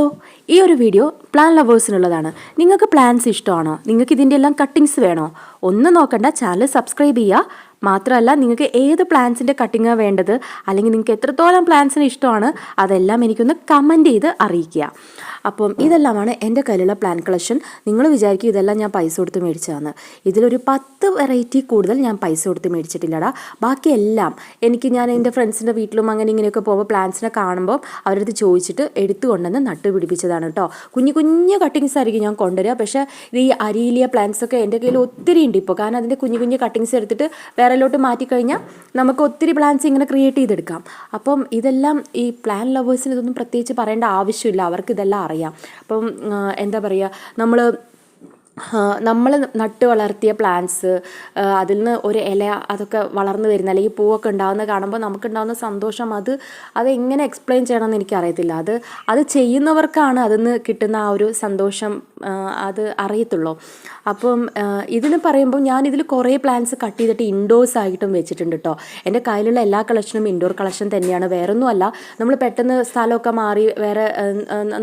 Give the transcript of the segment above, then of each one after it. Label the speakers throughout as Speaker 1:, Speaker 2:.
Speaker 1: Hello, ഈ ഒരു video plan ലവേഴ്സിനുള്ളതാണ്. നിങ്ങൾക്ക് പ്ലാൻസ് ഇഷ്ടമാണോ? നിങ്ങൾക്ക് ഇതിൻ്റെ എല്ലാം കട്ടിങ്സ് വേണോ? ഒന്നും നോക്കണ്ട, ചാനൽ സബ്സ്ക്രൈബ് ചെയ്യുക. മാത്രമല്ല, നിങ്ങൾക്ക് ഏത് പ്ലാൻസിൻ്റെ കട്ടിങ്ങാണ് വേണ്ടത്, അല്ലെങ്കിൽ നിങ്ങൾക്ക് എത്രത്തോളം പ്ലാൻസിന് ഇഷ്ടമാണ്, അതെല്ലാം എനിക്കൊന്ന് കമൻറ്റ് ചെയ്ത് അറിയിക്കുക. അപ്പം ഇതെല്ലാമാണ് എൻ്റെ കയ്യിലുള്ള പ്ലാൻ കളക്ഷൻ. നിങ്ങൾ വിചാരിക്കും ഇതെല്ലാം ഞാൻ പൈസ കൊടുത്ത് മേടിച്ചതാണ്. ഇതിലൊരു 10 വെറൈറ്റി കൂടുതൽ ഞാൻ പൈസ കൊടുത്ത് മേടിച്ചിട്ടില്ലടാ. ബാക്കിയെല്ലാം ഞാൻ എൻ്റെ ഫ്രണ്ട്സിൻ്റെ വീട്ടിലും അങ്ങനെ ഇങ്ങനെയൊക്കെ പോകുമ്പോൾ പ്ലാൻസിനെ കാണുമ്പോൾ അവരടുത്ത് ചോദിച്ചിട്ട് എടുത്തുകൊണ്ടെന്ന് നട്ടുപിടിപ്പിച്ചതാണ് കേട്ടോ. കുഞ്ഞു കുഞ്ഞു കട്ടിങ്സ് ആയിരിക്കും ഞാൻ കൊണ്ടുവരിക. പക്ഷേ ഇത് ഈ അരീലിയ പ്ലാന്റ്സൊക്കെ എൻ്റെ കയ്യിൽ ഒത്തിരി ഉണ്ട് ഇപ്പോൾ. കാരണം അതിൻ്റെ കുഞ്ഞു കുഞ്ഞു കട്ടിങ്സ് എടുത്തിട്ട് വേറെലോട്ട് മാറ്റിക്കഴിഞ്ഞാൽ നമുക്ക് ഒത്തിരി പ്ലാൻസ് ഇങ്ങനെ ക്രിയേറ്റ് ചെയ്തെടുക്കാം. അപ്പം ഇതെല്ലാം ഈ പ്ലാൻ ലവേഴ്സിന് ഇതൊന്നും പ്രത്യേകിച്ച് പറയേണ്ട ആവശ്യമില്ല, അവർക്ക് ഇതെല്ലാം അറിയാം. അപ്പം എന്താ പറയുക, നമ്മൾ നട്ട് വളർത്തിയ പ്ലാന്റ്സ്, അതിൽ നിന്ന് ഒരു ഇല അതൊക്കെ വളർന്നു വരുന്ന അല്ലെങ്കിൽ പൂവൊക്കെ ഉണ്ടാകുന്ന കാണുമ്പോൾ നമുക്കുണ്ടാകുന്ന സന്തോഷം അതെങ്ങനെ എക്സ്പ്ലെയിൻ ചെയ്യണമെന്ന് എനിക്കറിയത്തില്ല. അത് ചെയ്യുന്നവർക്കാണ് അതിൽ നിന്ന് കിട്ടുന്ന ആ ഒരു സന്തോഷം അത് അറിയത്തുള്ളൂ. അപ്പം ഇതിന് പറയുമ്പോൾ ഞാനിതിൽ കുറേ പ്ലാന്റ്സ് കട്ട് ചെയ്തിട്ട് ഇൻഡോഴ്സ് ആയിട്ടും വെച്ചിട്ടുണ്ട് കേട്ടോ. എൻ്റെ കയ്യിലുള്ള എല്ലാ കളക്ഷനും ഇൻഡോർ കളക്ഷൻ തന്നെയാണ്, വേറൊന്നുമല്ല. നമ്മൾ പെട്ടെന്ന് സ്ഥലമൊക്കെ മാറി വേറെ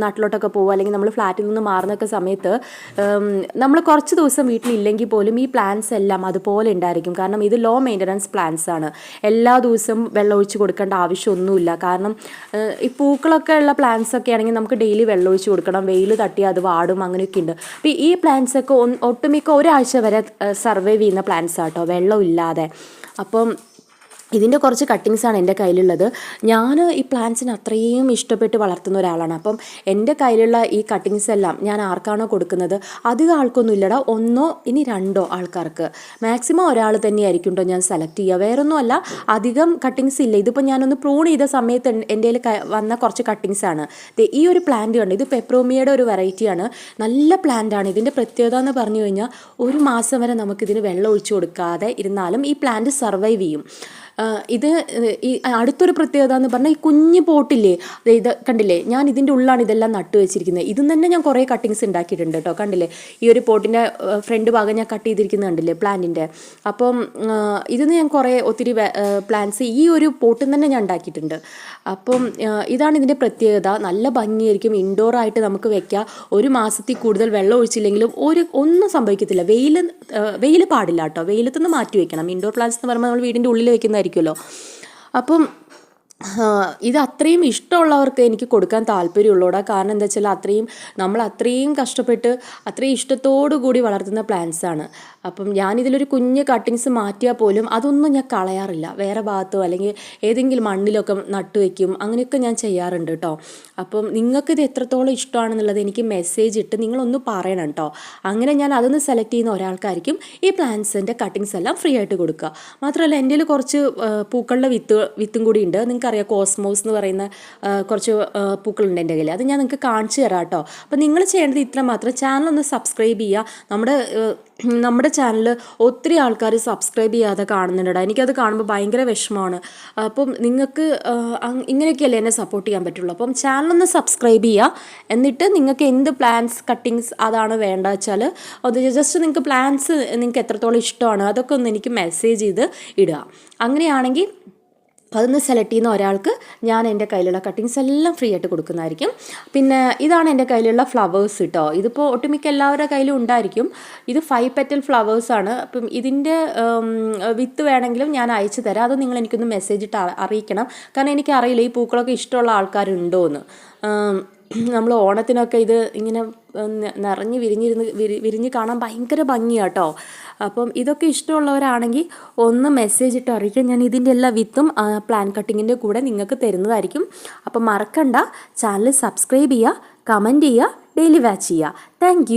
Speaker 1: നാട്ടിലോട്ടൊക്കെ പോകുക, അല്ലെങ്കിൽ നമ്മൾ ഫ്ലാറ്റിൽ നിന്ന് മാറുന്നൊക്കെ സമയത്ത് നമ്മൾ കുറച്ച് ദിവസം വീട്ടിലില്ലെങ്കിൽ പോലും ഈ പ്ലാന്റ്സ് എല്ലാം അതുപോലെ ഉണ്ടായിരിക്കും. കാരണം ഇത് ലോ മെയിൻ്റനൻസ് പ്ലാന്റ്സ് ആണ്. എല്ലാ ദിവസവും വെള്ളം ഒഴിച്ച് കൊടുക്കേണ്ട ആവശ്യമൊന്നുമില്ല. കാരണം ഈ പൂക്കളൊക്കെ ഉള്ള പ്ലാന്റ്സ് ഒക്കെ ആണെങ്കിൽ നമുക്ക് ഡെയിലി വെള്ളം ഒഴിച്ച് കൊടുക്കണം, വെയിൽ തട്ടിയാൽ അത് വാടും, അങ്ങനെയൊക്കെ ഉണ്ട്. അപ്പോൾ ഈ പ്ലാന്റ്സ് ഒക്കെ ഒട്ടുമിക്ക ഒരാഴ്ച വരെ സർവൈവ് ചെയ്യുന്ന പ്ലാന്റ്സ് ആട്ടോ, വെള്ളം ഇല്ലാതെ. അപ്പം ഇതിൻ്റെ കുറച്ച് കട്ടിങ്സാണ് എൻ്റെ കയ്യിലുള്ളത്. ഞാൻ ഈ പ്ലാന്റ്സിന് അത്രയും ഇഷ്ടപ്പെട്ട് വളർത്തുന്ന ഒരാളാണ്. അപ്പം എൻ്റെ കയ്യിലുള്ള ഈ കട്ടിങ്സ് എല്ലാം ഞാൻ ആർക്കാണോ കൊടുക്കുന്നത്, അധികം ആൾക്കൊന്നും ഇല്ലടാ, 1 ഇനി 2 ആൾക്കാർക്ക്, മാക്സിമം ഒരാൾ തന്നെയായിരിക്കും കേട്ടോ ഞാൻ സെലക്ട് ചെയ്യുക. വേറൊന്നുമല്ല, അധികം കട്ടിങ്സ് ഇല്ല. ഇതിപ്പോൾ ഞാനൊന്ന് പ്രൂൺ ചെയ്ത സമയത്ത് എൻ്റെ വന്ന കുറച്ച് കട്ടിങ്സാണ്. ഈ ഒരു പ്ലാന്റ് കണ്ട്, ഇത് പെപ്രോമിയയുടെ ഒരു വെറൈറ്റിയാണ്. നല്ല പ്ലാന്റാണ്. ഇതിൻ്റെ പ്രത്യേകത എന്ന് പറഞ്ഞു കഴിഞ്ഞാൽ 1 മാസം വരെ നമുക്കിതിന് വെള്ളം ഒഴിച്ചു കൊടുക്കാതെ ഇരുന്നാലും ഈ പ്ലാന്റ് സർവൈവ് ചെയ്യും. ഇത് ഈ അടുത്തൊരു പ്രത്യേകത എന്ന് പറഞ്ഞാൽ ഈ കുഞ്ഞ് പോട്ടില്ലേ, ഇത് കണ്ടില്ലേ, ഞാൻ ഇതിൻ്റെ ഉള്ളിലാണ് ഇതെല്ലാം നട്ടു വെച്ചിരിക്കുന്നത്. ഇതും തന്നെ ഞാൻ കുറേ കട്ടിങ്സ് ഉണ്ടാക്കിയിട്ടുണ്ട് കേട്ടോ. കണ്ടില്ലേ, ഈ ഒരു പോട്ടിൻ്റെ ഫ്രണ്ട് ഭാഗം ഞാൻ കട്ട് ചെയ്തിരിക്കുന്നത് കണ്ടില്ലേ പ്ലാന്റിൻ്റെ. അപ്പം ഇതിന്ന് ഞാൻ ഒത്തിരി പ്ലാന്റ്സ് ഈ ഒരു പോട്ടിൽ തന്നെ ഞാൻ ഉണ്ടാക്കിയിട്ടുണ്ട്. അപ്പം ഇതാണ് ഇതിൻ്റെ പ്രത്യേകത. നല്ല ഭംഗിയായിരിക്കും, ഇൻഡോറായിട്ട് നമുക്ക് വെക്കാം. 1 മാസത്തിൽ കൂടുതൽ വെള്ളം ഒഴിച്ചില്ലെങ്കിലും ഒന്നും സംഭവിക്കത്തില്ല. വെയിൽ പാടില്ല കേട്ടോ, വെയിലത്തുനിന്ന് മാറ്റി വെക്കണം. ഇൻഡോർ പ്ലാന്റ്സ് എന്ന് പറയുമ്പോൾ നമ്മൾ വീടിൻ്റെ ഉള്ളിൽ വെക്കുന്നതായിരിക്കുമല്ലോ. അപ്പം ഇത് അത്രയും ഇഷ്ടമുള്ളവർക്ക് എനിക്ക് കൊടുക്കാൻ താല്പര്യമുള്ളൂടാ. കാരണം എന്താ വെച്ചാൽ നമ്മൾ അത്രയും കഷ്ടപ്പെട്ട് അത്രയും ഇഷ്ടത്തോടു കൂടി വളർത്തുന്ന പ്ലാന്റ്സാണ്. അപ്പം ഞാനിതിലൊരു കുഞ്ഞ് കട്ടിങ്സ് മാറ്റിയാൽ പോലും അതൊന്നും ഞാൻ കളയാറില്ല. വേറെ ഭാഗത്തോ അല്ലെങ്കിൽ ഏതെങ്കിലും മണ്ണിലൊക്കെ നട്ടു വയ്ക്കും, അങ്ങനെയൊക്കെ ഞാൻ ചെയ്യാറുണ്ട് കേട്ടോ. അപ്പം നിങ്ങൾക്കിത് എത്രത്തോളം ഇഷ്ടമാണെന്നുള്ളത് എനിക്ക് മെസ്സേജ് ഇട്ട് നിങ്ങളൊന്ന് പറയണം കേട്ടോ. അങ്ങനെ ഞാൻ അതൊന്ന് സെലക്ട് ചെയ്യുന്ന ഒരാൾക്കായിരിക്കും ഈ പ്ലാന്റ്സിൻ്റെ കട്ടിങ്സ് എല്ലാം ഫ്രീ ആയിട്ട് കൊടുക്കുക. മാത്രമല്ല, എൻ്റെ കയ്യിൽ കുറച്ച് പൂക്കളുടെ വിത്തും കൂടി ഉണ്ട്. നിങ്ങൾക്കറിയാം, കോസ്മോസ് എന്ന് പറയുന്ന കുറച്ച് പൂക്കളുണ്ട് എൻ്റെ കയ്യിൽ. അത് ഞാൻ നിങ്ങൾക്ക് കാണിച്ചു തരാം കേട്ടോ. അപ്പം നിങ്ങൾ ചെയ്യേണ്ടത് ഇത്ര മാത്രം, ചാനലൊന്ന് സബ്സ്ക്രൈബ് ചെയ്യുക. നമ്മുടെ ചാനൽ ഒത്തിരി ആൾക്കാർ സബ്സ്ക്രൈബ് ചെയ്യാതെ കാണുന്നുണ്ട്. എനിക്കത് കാണുമ്പോൾ ഭയങ്കര വിഷമമാണ്. അപ്പം നിങ്ങൾക്ക് ഇങ്ങനെയൊക്കെയല്ലേ എന്നെ സപ്പോർട്ട് ചെയ്യാൻ പറ്റുള്ളൂ. അപ്പം ചാനലൊന്ന് സബ്സ്ക്രൈബ് ചെയ്യുക. എന്നിട്ട് നിങ്ങൾക്ക് എന്ത് പ്ലാന്റ്സ് കട്ടിങ്സ് അതാണ് വേണ്ടത് വെച്ചാൽ ജസ്റ്റ് നിങ്ങൾക്ക് പ്ലാന്റ്സ് നിങ്ങൾക്ക് എത്രത്തോളം ഇഷ്ടമാണ് അതൊക്കെ ഒന്ന് എനിക്ക് മെസ്സേജ് ചെയ്ത് ഇടുക. അങ്ങനെയാണെങ്കിൽ അതൊന്ന് സെലക്ട് ചെയ്യുന്ന ഒരാൾക്ക് ഞാൻ എൻ്റെ കയ്യിലുള്ള കട്ടിങ്സ് എല്ലാം ഫ്രീ ആയിട്ട് കൊടുക്കുന്നതായിരിക്കും. പിന്നെ ഇതാണ് എൻ്റെ കയ്യിലുള്ള ഫ്ലവേഴ്സ് കേട്ടോ. ഇതിപ്പോൾ ഒട്ടുമിക്ക എല്ലാവരുടെ കയ്യിലും ഉണ്ടായിരിക്കും. ഇത് 5 പെറ്റൽ ഫ്ലവേഴ്സാണ്. അപ്പം ഇതിൻ്റെ വിത്ത് വേണമെങ്കിലും ഞാൻ അയച്ചു തരാം. അത് നിങ്ങൾ എനിക്കൊന്ന് മെസ്സേജ് ഇട്ട് അറിയിക്കണം. കാരണം എനിക്കറിയില്ല ഈ പൂക്കളൊക്കെ ഇഷ്ടമുള്ള ആൾക്കാരുണ്ടോ എന്ന്. നമ്മൾ ഓണത്തിനൊക്കെ ഇത് ഇങ്ങനെ നിറഞ്ഞ് വിരിഞ്ഞ് കാണാൻ ഭയങ്കര ഭംഗിയാണ് കേട്ടോ. അപ്പം ഇതൊക്കെ ഇഷ്ടമുള്ളവരാണെങ്കിൽ ഒന്ന് മെസ്സേജ് ഇട്ട് അറിയിക്കാം. ഞാൻ ഇതിൻ്റെ എല്ലാ വിത്തും പ്ലാൻ കട്ടിങ്ങിൻ്റെ കൂടെ നിങ്ങൾക്ക് തരുന്നതായിരിക്കും. അപ്പം മറക്കണ്ട, ചാനൽ സബ്സ്ക്രൈബ് ചെയ്യുക, കമൻറ്റ് ചെയ്യുക, ഡെയിലി വാച്ച് ചെയ്യുക. താങ്ക്